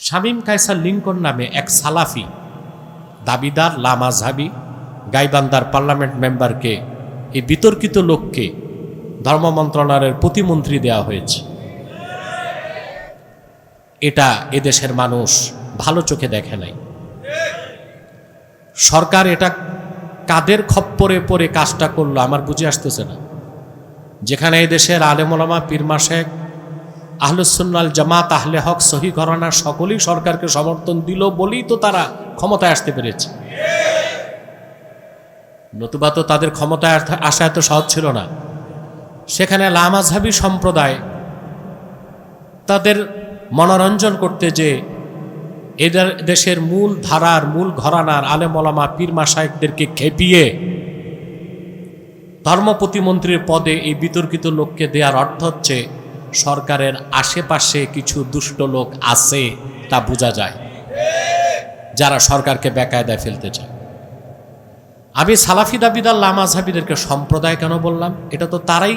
Shamim Kaiser Lincoln নামে এক সালাফি দাবিদার লামাজহাবি গাইবান্ধার পার্লামেন্ট মেম্বারকে, এই বিতর্কিত লোককে ধর্ম মন্ত্রণালয়ের প্রতিমন্ত্রী দেওয়া হয়েছে। এটা এদেশের মানুষ ভালো চোখে দেখে নাই। সরকার এটা কাদের খপ্পরে পড়ে কাজটা করলো আমার বুঝে আসতেছে না। যেখানে এই দেশের আলেম ওলামা, পীর মাশায়েখ, আহলুস সুন্নাল জামাত, আহলে হক, সহি ঘরানা সকলেই সরকারকে সমর্থন দিল বলেই তো তারা ক্ষমতায় আসতে পেরেছে। নতুবা তো তাদের ক্ষমতায় আসা এত সহজ ছিল না। সেখানে লামাজহাবি সম্প্রদায় তাদের মনোরঞ্জন করতে যে এদের দেশের মূল ধারার, মূল ঘরানার আলেম ওলামা, পীর মাশায়েখদেরকে খেপিয়ে ধর্ম প্রতিমন্ত্রীর পদে এই বিতর্কিত লোককে দেওয়ার অর্থ হচ্ছে সরকারের আশেপাশে কিছু দুষ্ট লোক আছে, তা বোঝা যায়, যারা সরকারকে বেকায়দায় ফেলতে চায়। আমি সালাফি দাবিদার লামাজহাবিদেরকে সম্প্রদায় কেন বললাম? এটা তো তারাই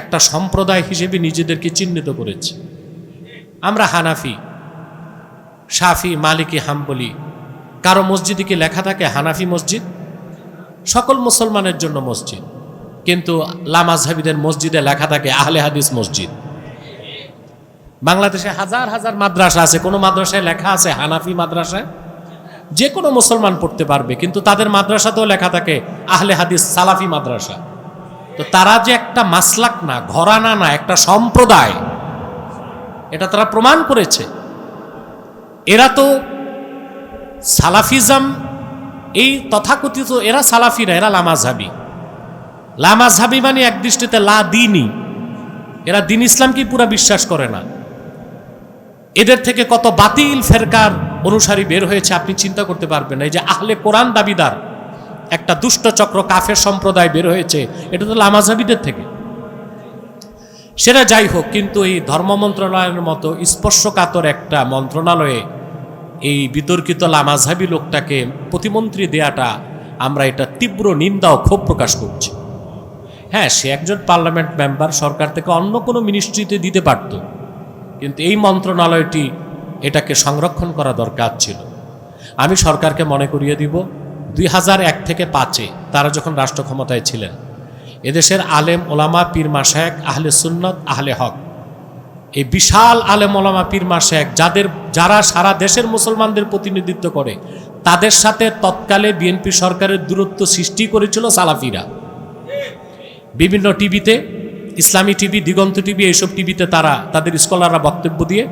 একটা সম্প্রদায় হিসেবে নিজেদেরকে চিহ্নিত করেছে। আমরা হানাফি, শাফি, মালিকি, হাম্বলি। কারো মসজিদে কি লেখা থাকে হানাফি মসজিদ? সকল মুসলমানের জন্য মসজিদ, কিন্তু লামাজহাবিদের মসজিদে লেখা থাকে আহলে হাদিস মসজিদ। বাংলাদেশে হাজার হাজার মাদ্রাসা আছে, কোনো মাদ্রাসায় লেখা আছে হানাফি মাদ্রাসায়? যে কোনো মুসলমান পড়তে পারবে, কিন্তু তাদের মাদ্রাসাতেও লেখা থাকে আহলে হাদিস সালাফি মাদ্রাসা। তো তারা যে একটা মাসলাক না, ঘরানা না, একটা সম্প্রদায়, এটা তারা প্রমাণ করেছে। এরা তো সালাফিজম, এই তথাকথিত এরা সালাফিরা, এরা লামাজহাবি। লামাজহাবি মানে এক দৃষ্টিতে লা দিনই, এরা দিন ইসলামকে পুরা বিশ্বাস করে না। এদের থেকে কত বাতিল ফেরকার অনুসারী বের হয়েছে আপনি চিন্তা করতে পারবেন না। এই যে আহলে কোরআন দাবিদার একটা দুষ্ট চক্র কাফের সম্প্রদায় বের হয়েছে, এটা তো লামাজহাবিদের থেকে। সেটা যাই হোক, কিন্তু এই ধর্ম মন্ত্রণালয়ের মতো স্পর্শকাতর একটা মন্ত্রণালয়ে এই বিতর্কিত লামাজহাবি লোকটাকে প্রতিমন্ত্রী দেয়াটা, আমরা এটা তীব্র নিন্দা ও ক্ষোভ প্রকাশ করছি। হ্যাঁ, সে একজন পার্লামেন্ট মেম্বার, সরকার থেকে অন্য কোনো মিনিস্ট্রিতে দিতে পারত, কিন্তু এই মন্ত্রণালয়টি এটাকে সংরক্ষণ করা দরকার ছিল। আমি সরকারকে মনে করিয়ে দিব, 2001 থেকে 5-এ তারা যখন রাষ্ট্র ক্ষমতায় ছিলেন, এদেশের আলেম ওলামা, পীর মাশায়েখ, আহলে সুন্নত, আহলে হক, এই বিশাল আলেম ওলামা, পীর মাশায়েখ যারা সারা দেশের মুসলমানদের প্রতিনিধিত্ব করে, তাদের সাথে তৎকালে বিএনপি সরকারের দূরত্ব সৃষ্টি করেছিল সালাফিরা। বিভিন্ন টিভিতে, ইসলামী টিভি, দিগন্ত টিভি, এইসব টিভিতে তারা তাদের স্কলাররা বক্তব্য দিয়ে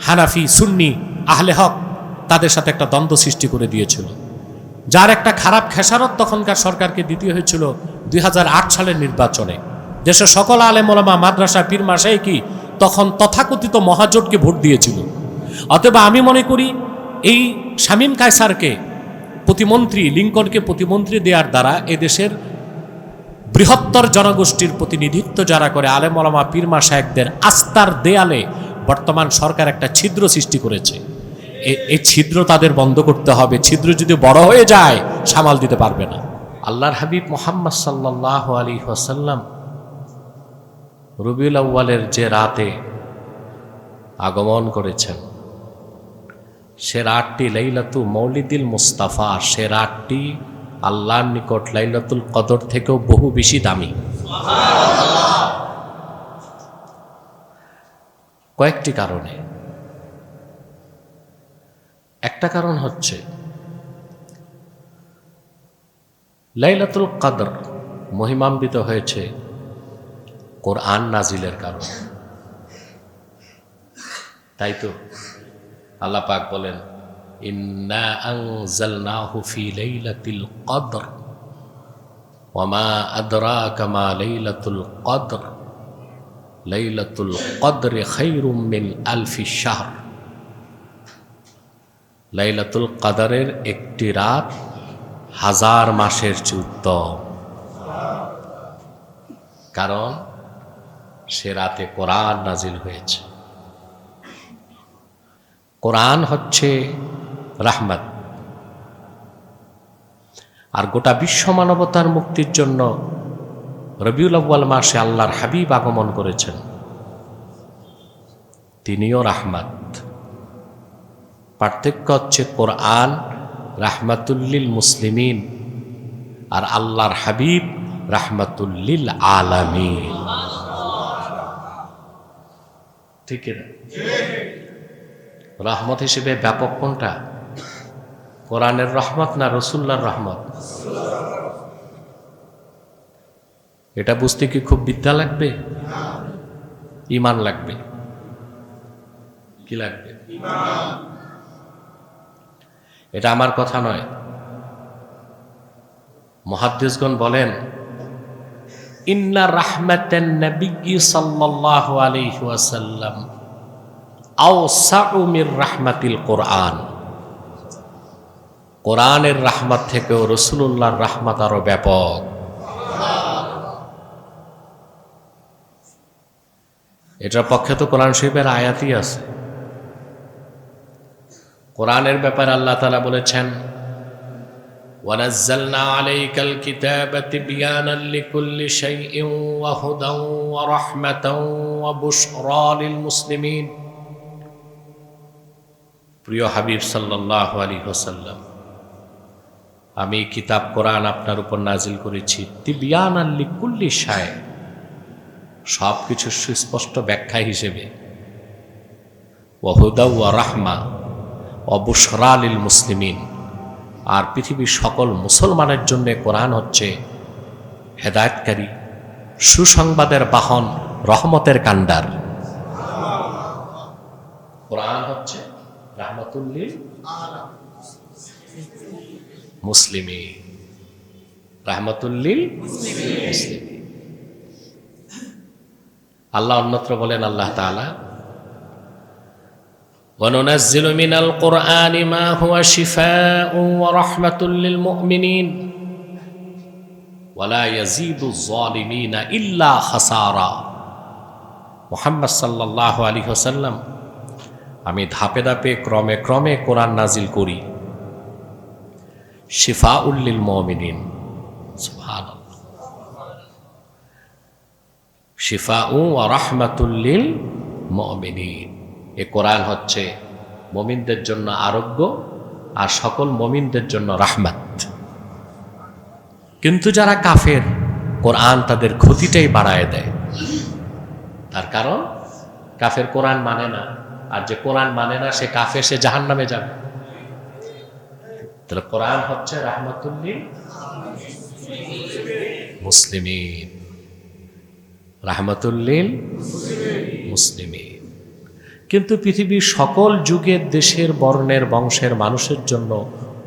হানাফি, সুন্নি, আহলে হক তাদের সাথে একটা দ্বন্দ্ব সৃষ্টি করে দিয়েছিল, যার একটা খারাপ খেসারত তখনকার সরকারকে দিতে হয়েছিল 2008 সালের নির্বাচনে। দেশের সকল আলেম ওলামা, মাদ্রাসা, পীর মাশায়েখই তখন তথাকথিত মহাজোটকে ভোট দিয়েছিল। অতএব আমি মনে করি এই শামীম কায়সারকে প্রতিমন্ত্রী, লিঙ্কনকে প্রতিমন্ত্রী দেওয়ার দ্বারা এদেশের বৃহত্তর জনগোষ্ঠীর প্রতিনিধিত্ব যারা করে, আলেম ওলামা, পীর মাশায়েখদের আস্থার দেয়ালে বর্তমান সরকার একটা ছিদ্র সৃষ্টি করেছে। এই ছিদ্র তাদের বন্ধ করতে হবে। ছিদ্র যদি বড় হয়ে যায়, সামাল দিতে পারবে না। আল্লাহর হাবিব মুহাম্মদ সাল্লাল্লাহু আলাইহি ওয়াসাল্লাম রবিউল আউয়ালের যে রাতে আগমন করেছেন, সে রাতটি লাইলাতু মৌলিদিল মুস্তাফা, সে রাতটি আল্লাহর নিকট লাইলাতুল কদর থেকেও বহু বেশি দামি। কয়েকটি কারণে। একটা কারণ হচ্ছে লাইলাতুল কদর মহিমান্বিত হয়েছে কোরআন নাজিলের কারণে। তাই তো আল্লাহ পাক বলেন, ইন্না আনজালনাহু ফি লাইলাতিল কদর ওয়া মা আদরাকা মা লাইলাতুল কদর লাইলাতুল কদরি খায়রুম মিন আলফি শাহর। লাইলাতুল কদরের একটি রাত 1000 মাসের চেয়ে উত্তম, কারণ সে রাতে কোরআন নাজিল হয়েছে। কোরআন হচ্ছে রাহমাত, আর গোটা বিশ্ব মানবতার মুক্তির জন্য রবিউল আউয়াল মাসে আল্লাহর হাবিব আগমন করেছেন, তিনিও রাহমাত। পার্থক্য হচ্ছে কোরআন রাহমাতুল্লিল মুসলিমিন আর আল্লাহর হাবিব রাহমাতুল্লিল আলামিন। ঠিক না? রহমত হিসেবে ব্যাপক কোনটা? কোরআনের রহমত না রাসূলুল্লাহর রহমত? এটা বুঝতে কি খুব বিদ্যা লাগবে? ঈমান লাগবে। কি লাগবে? এটা আমার কথা নয়, মুহাদ্দিসগণ বলেন ইন্না রাহমাতান নবী সাল্লাল্লাহু আলাইহি ওয়াসাল্লাম আওসাউ মির রাহমাতিল কোরআন। কোরআনের রাহমত থেকেও রাসূলুল্লাহর রাহমত আরো ব্যাপক। এটার পক্ষে তো কোরআন শরীফের আয়াতই আছে। কোরআনের ব্যাপারে আল্লাহ তাআলা বলেছেন ওয়ানাজ্জালনা আলাইকাল কিতাবা তিবয়ানান লিকুল্লি শাইইন ওয়া হুদান ওয়া রাহমাতান ওয়া বুশরা লিল মুসলিমিন। প্রিয় হাবিব সাল্লাল্লাহু আলাইহি ওয়াসাল্লাম, আমি কিতাব কোরআন আপনার উপর নাজিল করেছি তিবয়ানান লিকুল্লি শাই, সব কিছুর সুস্পষ্ট ব্যাখ্যা হিসেবে, ওয়া হুদা ওয়া রাহমা ওয়া বুশরা লিল মুসলিমিন, আর পৃথিবীর সকল মুসলমানের জন্য কোরআন হচ্ছে হেদায়েতকারী, সুসংবাদের বাহন, রহমতের কাণ্ডার। কোরআন হচ্ছে রাহমাতুল লিল মুসলিমিন, রাহমাতুল লিল মুসলিমিন। আল্লাহ অন্যত্র বলেন, আল্লাহ তাআলা وَنُنَزِّلُ مِنَ الْقُرْآنِ مَا هُوَ شِفَاءٌ وَرَحْمَةٌ لِّلْمُؤْمِنِينَ وَلَا يَزِيدُ الظَّالِمِينَ إِلَّا خَسَارًا। মুহাম্মদ সাল্লাল্লাহু আলাইহি ওয়াসাল্লাম, আমি ধাপে ধাপে ক্রমে ক্রমে কোরআন নাজিল করি শিফাউল লিল মুমিনিন। সুবহানাল্লাহ। শিফাউ ওয়া রাহমাতুল লিল মুমিনিন। এ কোরআন হচ্ছে মুমিনদের জন্য আরোগ্য আর সকল মুমিনদের জন্য রাহমাত। কিন্তু যারা কাফের, কোরআন তাদের ক্ষতিটাই বাড়ায় দেয়। তার কারণ কাফের কোরআন মানে না, আর যে কোরআন মানে না সে কাফের, সে জাহান্নামে যাবে। তাহলে কোরআন হচ্ছে রাহমাতুল লিল মুসলিমিন, রাহমাতুল লিল মুসলিমিন। কিন্তু পৃথিবীর সকল যুগের, দেশের, বর্ণের, বংশের মানুষের জন্য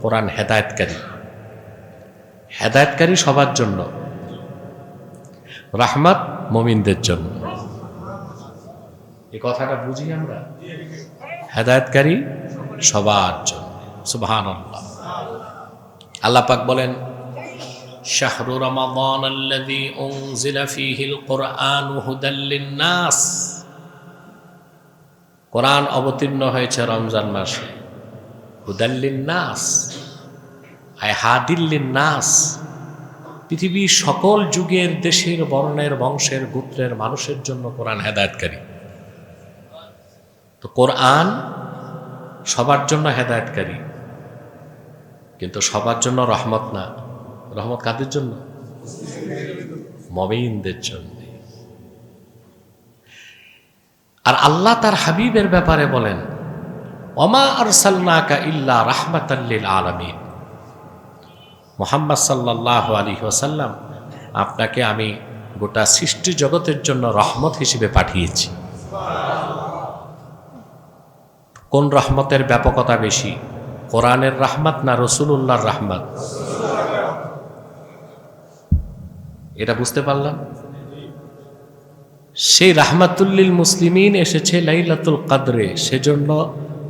কোরআন হেদায়েতকারী। হেদায়েতকারী সবার জন্য, রাহমাত মুমিনদের জন্য। এই কথাটা বুঝি আমরা? হেদায়েতকারী সবার জন্য। সুবহানাল্লাহ। আল্লাহ পাক বলেন শাহরু রমাদানাল্লাযী উনজিলা ফীহিল কুরআনু হুদাল লিন-নাস। কোরআন অবতীর্ণ হয়েছে রমজান মাসে। হুদাল লিন-নাস আই হাদিল লিন-নাস, পৃথিবীর সকল যুগের, দেশের, বর্ণের, বংশের, গোত্রের মানুষের জন্য কোরআন হেদায়েতকারী। তো কোরআন সবার জন্য হেদায়েতকারী, কিন্তু সবার জন্য রহমত না। রহমত কাদের জন্য? মুমিনদের জন্য। আর আল্লাহ তার হাবিবের ব্যাপারে বলেন ওমা আরসালনাকা ইল্লা রাহমাতাল লিল আলামিন। মুহাম্মদ সাল্লাল্লাহু আলাইহি ওয়াসাল্লাম, আপনাকে আমি গোটা সৃষ্টি জগতের জন্য রহমত হিসেবে পাঠিয়েছি। কোন রহমতের ব্যাপকতা বেশি, কোরআনের রহমত না রাসূলুল্লাহর রহমত? এটা বুঝতে পারলাম। সেই রাহমাতুল লিল মুসলিমিন এসেছে লাইলাতুল কদরে, সেজন্য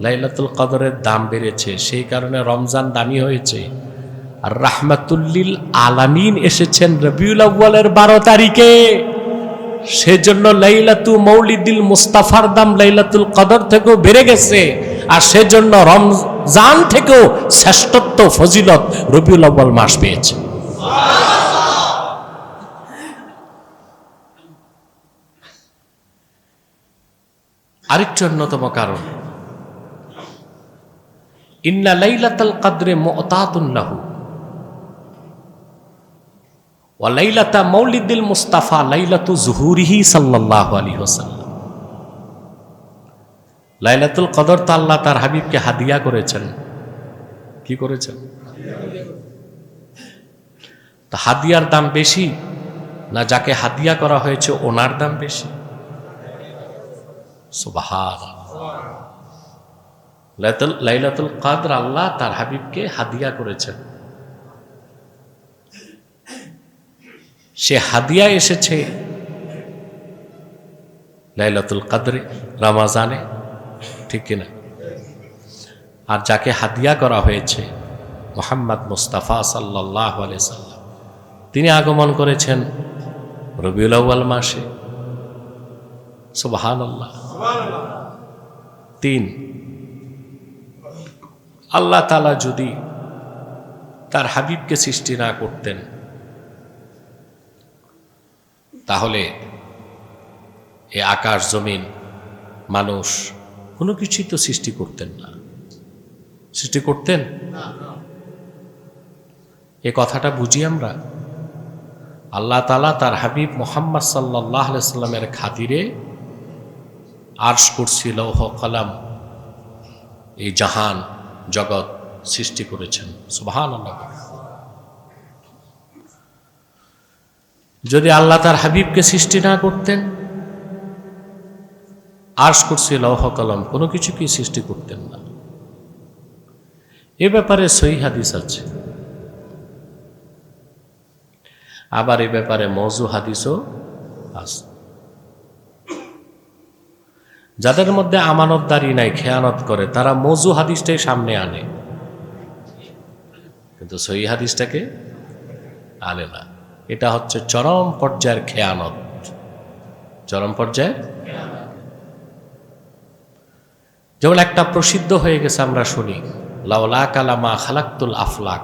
লাইলাতুল কদরের দাম বেড়েছে, সেই কারণে রমজান দামি হয়েছে। আর রাহমাতুল লিল আলামিন এসেছেন রবিউল আউয়ালের 12 তারিখে, সেজন্য লাইলাতু মৌলিদিল মুস্তাফার দাম লাইলাতুল কদর থেকেও বেড়ে গেছে। আর সেজন্য রমজান থেকেও শ্রেষ্ঠত্ব, ফজিলত রবিউল আউয়াল মাস পেয়েছে। আরেকটি অন্যতম কারণ, ইন্না লাইলাতাল কদরে মুতাতুন লাহু ওয়া লাইলাতা মাউলিদিল মুস্তাফা লাইলাতু যুহুরিহি সাল্লাল্লাহু আলাইহি ওয়াসাল্লাম। লাইলাতুল কদর তো আল্লাহ তার হাবিবকে হাদিয়া করেছেন। কি করেছেন? তা হাদিয়ার দাম বেশি না যাকে হাদিয়া করা হয়েছে ওনার দাম বেশি? সুবহানাল্লাহ। লাইলাতুল কদর আল্লাহ তার হাবিবকে হাদিয়া করেছেন। সে হাদিয়া এসেছে লাইলাতুল কদরে, রমাজানে, ঠিক কিনা? আর যাকে হাদিয়া করা হয়েছে মুহাম্মদ মুস্তাফা সাল্লাল্লাহু আলাইহি সাল্লাম, তিনি আগমন করেছেন রবিউল আউয়াল মাসে। সুবহানাল্লাহ। 3, আল্লাহ তাআলা যদি তার হাবিবকে সৃষ্টি না করতেন তাহলে এই আকাশ জমিন মানুষ কোনো কিছুই তো সৃষ্টি করতেন না। সৃষ্টি করতেন? এ কথাটা বুঝি আমরা। আল্লাহ তাআলা তার হাবিব মুহাম্মদ সাল্লাল্লাহু আলাইহি সাল্লামের খাতিরে আরশ, কুরসি, লৌহ, কলম, এই জাহান জগৎ সৃষ্টি করেছেন। সুবহানাল্লাহ। যদি আল্লাহ তার হাবিবকে সৃষ্টি না করতেন, আরশ, কুরসি, লৌহ, কলম কোনো কিছুকেই সৃষ্টি করতেন না। এ ব্যাপারে সহিহ হাদিস আছে, আবার এ ব্যাপারে মওযু হাদিসও আছে। যাদের মধ্যে আমানতদারি নাই, খেয়ানত করে, তারা মওযু হাদিসটাই সামনে আনে, কিন্তু সহিহ হাদিসটাকে আনে না। এটা হচ্ছে চরম পর্যায়ের খেয়ানত, চরম পর্যায়ের। যেমন একটা প্রসিদ্ধ হয়ে গেছে, আমরা শুনি লাউলা কালামা খালাকতুল আফলাক।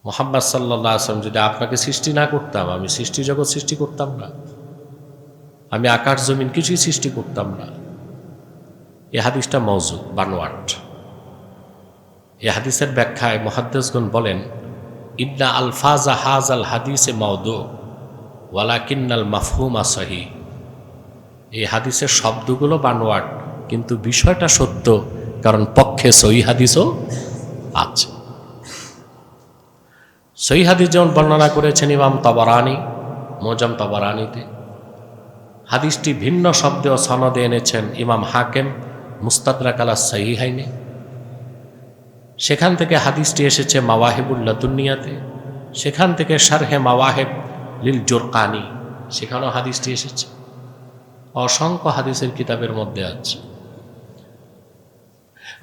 মুহাম্মদ সাল্লাল্লাহু আলাইহি ওয়াসাল্লাম যদি আপনাকে সৃষ্টি না করতাম, আমি সৃষ্টি জগৎ সৃষ্টি করতাম না, আমি আকাশ জমিন কিছুই সৃষ্টি করতাম না। এই হাদিসটা মওযু, বানোয়াট। এই হাদিসের ব্যাখ্যায় মুহাদ্দিসগণ বলেন, ইন্না আলফাজা হাজাল হাদিসে মাউদু ওয়ালাকিন্নাল মাফহুমা সহিহ। এই হাদিসের শব্দগুলো বানোয়াট, কিন্তু বিষয়টা সত্য, কারণ পক্ষে সহিহ হাদিসও আছে। সহিহ হাদিস যেমন বর্ণনা করেছেন ইমাম তাবারানী, মুজাম তাবারানীতে। হাদিসটি ভিন্ন শব্দে ও সনদে এনেছেন ইমাম হাকিম মুস্তাদরাক আলা সহিহাইনে। সেখান থেকে হাদিসটি এসেছে মাওয়াহিবুল লাদুনিয়াতে, সেখান থেকে শারহে মাওয়াহিব লিল জুরকানি, সেখানেও হাদিসটি এসেছে। অসংখ্য হাদিসের কিতাবের মধ্যে আছে।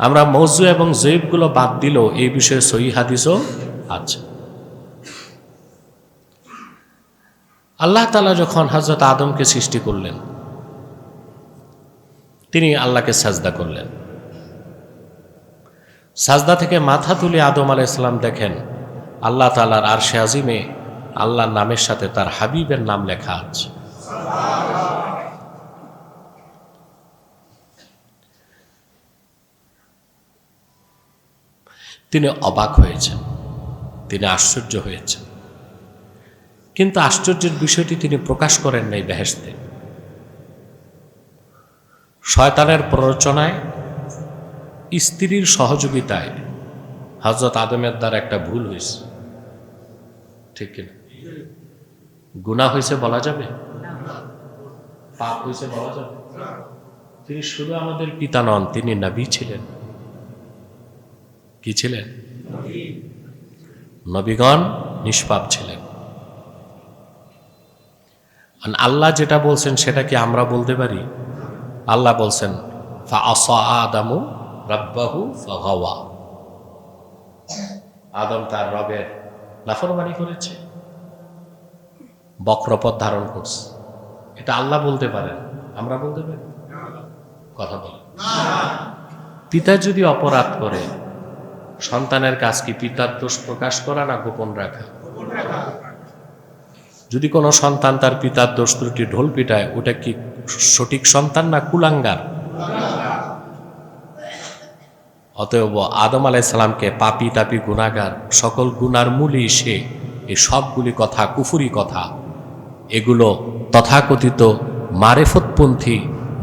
আমরা মওযু এবং জয়ীফগুলো বাদ দিলেও এই বিষয়ে সহিহ হাদিসও আছে। আল্লাহ তাআলা যখন হযরত আদমকে সৃষ্টি করলেন, তিনি আল্লাহকে সাজদা করলেন। সাজদা থেকে মাথা তুলে আদম আলাইহিস সালাম দেখেন আল্লাহ তাআলার আরশে আজিমে আল্লাহর নামের সাথে তার হাবিবের নাম লেখা আছে। তিনি অবাক হয়েছেন, তিনি আশ্চর্য হয়েছেন, কিন্তু আশ্চর্যের বিষয়টি তিনি প্রকাশ করেন নাই বেহেশতে। শয়তানের প্ররোচনায়, স্ত্রীর সহযোগিতায় হযরত আদমের দ্বারা একটা ভুল হয়েছে, ঠিক কিনা? গুনাহ হয়েছে বলা যাবে? পাপ হয়েছে বলা যাবে? তিনি শুধু আমাদের পিতা নন, তিনি নবী ছিলেন। কি ছিলেন? নবীগণ নিষ্পাপ ছিলেন। আল্লাহ যেটা বলছেন সেটা কি আমরা বলতে পারি? আল্লাহ বলছেন ফাআসা আদামু রাব্বাহু ফাগাওয়া। আদম তার রবের নাফরমানি করেছে, বক্রপথ ধারণ করছে। এটা আল্লাহ বলতে পারেন, আমরা বলতে পারি? কথা বলেন। পিতা যদি অপরাধ করে, সন্তানের কাজ কি পিতার দোষ প্রকাশ করা না গোপন রাখা? যদি কোনো সন্তান তার পিতার দোষ ত্রুটি ঢোল পিটায়, ওটা কি সঠিক সন্তান না কুলাঙ্গার? অতএব আদম আলাইহিস সালামকে পাপী তাপী গুনাহগার, সকল গুনার মূলই সে। এই সবগুলি কথা কুফরি কথা। এগুলো তথাকথিত মারেফতপন্থী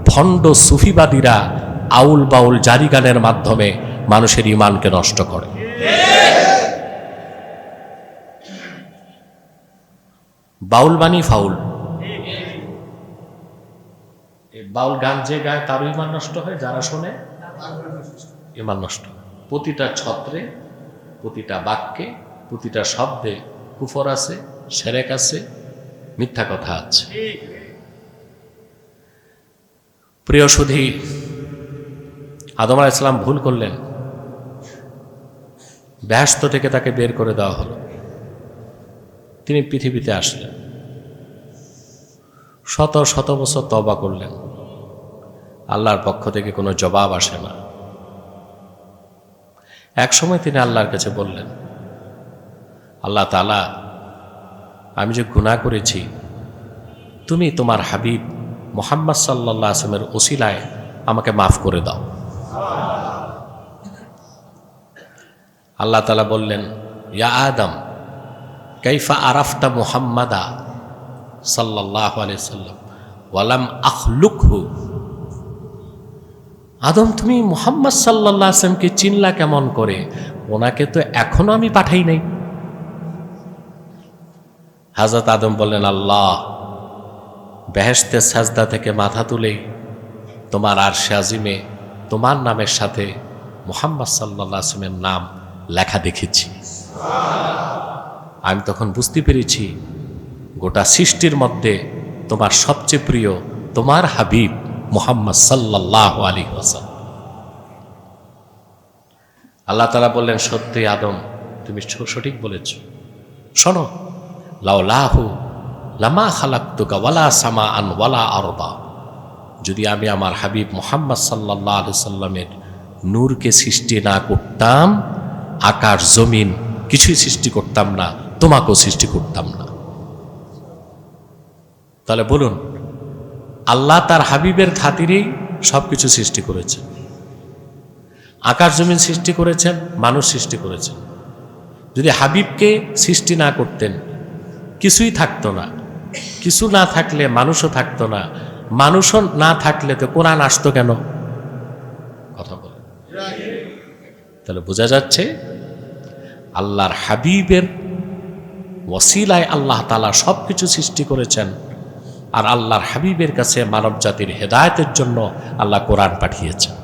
ভণ্ড সুফিবাদীরা আউল বাউল জারি গানের মাধ্যমে মানুষের ঈমানকে নষ্ট করে। বাউল বাণী ফাউল। বাউল গান যে গায় তারও ঈমান নষ্ট হয়, যারা শোনে ঈমান নষ্ট হয়। প্রতিটা ছত্রে, প্রতিটা বাক্যে, প্রতিটা শব্দে কুফর আছে, শিরক আছে, মিথ্যা কথা আছে। প্রিয় সুধী, আদম আলাইহিস সালাম ভুল করলেন, বেহেশত থেকে তাকে বের করে দেওয়া হলো। তিনি পৃথিবীতে আসলেন, শত শত বছর তওবা করলেন, আল্লাহর পক্ষ থেকে কোনো জবাব আসে না। এক সময় তিনি আল্লাহর কাছে বললেন, আল্লাহ তাআলা, আমি যে গুনাহ করেছি, তুমি তোমার হাবিব মুহাম্মদ সাল্লাল্লাহু আলাইহি ওয়াসাল্লামের ওসিলায় আমাকে মাফ করে দাও। আল্লাহ তাআলা বললেন, ইয়া আদম কাইফা আরাফতা মুহাম্মাদা সাল্লাল্লাহু আলাইহি ওয়াসাল্লাম ওয়ালাম আখলুকহু। আদম, তুমি মুহাম্মদ সাল্লাল্লাহু আলাইহি ওয়াসাল্লামকে চিনলা কেমন করে? ওনাকে তো এখনো আমি পাঠাই নাই। হযরত আদম বললেন, আল্লাহ, বেহেশতের সাজদা থেকে মাথা তুলেই তোমার আরশে আজিমে তোমার নামের সাথে মুহাম্মদ সাল্লাল্লাহু আলাইহি ওয়াসাল্লামের নাম লেখা দেখেছি। আমি তখন বুঝতে পেরেছি গোটা সৃষ্টির মধ্যে তোমার সবচেয়ে প্রিয় তোমার হাবিব মুহাম্মদ সাল্লাল্লাহু আলাইহি ওয়াসাল্লাম। আল্লাহ তাআলা বললেন, সত্যি আদম, তুমি সঠিক বলেছ। শোনো, লাউলাহু লামা খালাকতুকা ওয়ালা সামাআন ওয়ালা আরদা। যদি আমি আমার হাবিব মুহাম্মদ সাল্লাল্লাহু আলাইহি ওয়াসাল্লামের নূরকে সৃষ্টি না করতাম, আকাশ জমিন কিছুই সৃষ্টি করতাম না, তোমাকেও সৃষ্টি করতাম না। তাহলে বলুন, আল্লাহ তার হাবিবের খাতিরেই সবকিছু সৃষ্টি করেছেন। আকাশ জমিন সৃষ্টি করেছেন, মানুষ সৃষ্টি করেছেন। যদি হাবিবকে সৃষ্টি না করতেন, কিছুই থাকতো না। কিছু না থাকলে মানুষও থাকতো না। মানুষও না থাকলে তো কোরআন আসতো কেন? কথা বলে। তাহলে বোঝা যাচ্ছে আল্লাহর হাবিবের ওসিলায় আল্লাহ তাআলা সবকিছু সৃষ্টি করেছেন। আর আল্লাহর হাবিবের কাছে মানব জাতির হেদায়েতের জন্য আল্লাহ কোরআন পাঠিয়েছেন।